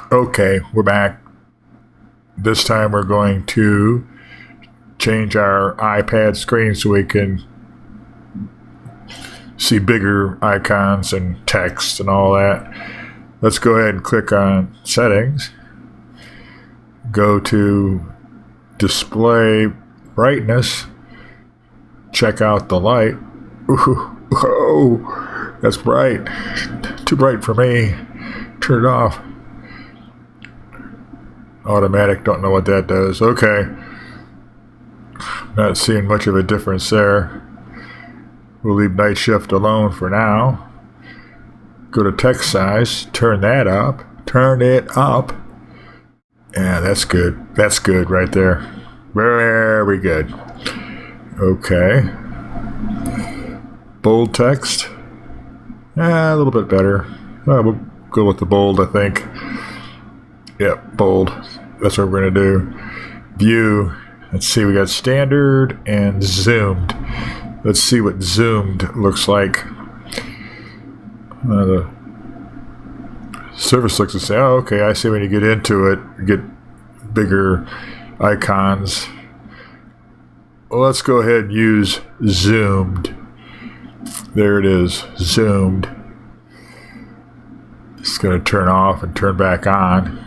Okay, we're back. This time we're going to change our iPad screen so we can see bigger icons and text and all that. Let's go ahead and click on Settings. Go to Display Brightness. Check out the light. Ooh, oh, that's bright. Too bright for me. Turn it off. Automatic, don't know what that does. Okay. Not seeing much of a difference there. We'll leave night shift alone for now. Go to text size, turn that up. Turn it up. Yeah, that's good. That's good right there. Very good. Okay. Bold text. A little bit better. We'll go with the bold, I think. Yep, bold. That's what we're going to do. View. Let's see, we got standard and zoomed. Let's see what zoomed looks like. The surface looks the same. Oh, okay, I see when you get into it, you get bigger icons. Well, let's go ahead and use zoomed. There it is, zoomed. It's going to turn off and turn back on.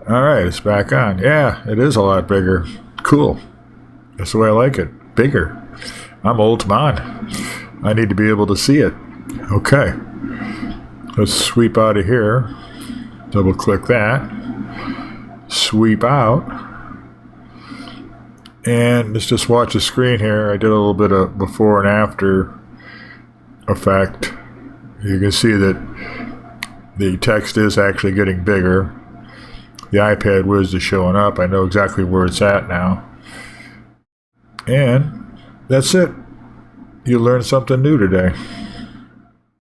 Alright, it's back on. Yeah, it is a lot bigger. Cool. That's the way I like it. Bigger. I'm old man. I need to be able to see it. Okay. Let's sweep out of here. Double click that. Sweep out. And let's just watch the screen here. I did a little bit of before and after effect. You can see that the text is actually getting bigger. The iPad Wiz is showing up. I know exactly where it's at now. And that's it. You learned something new today.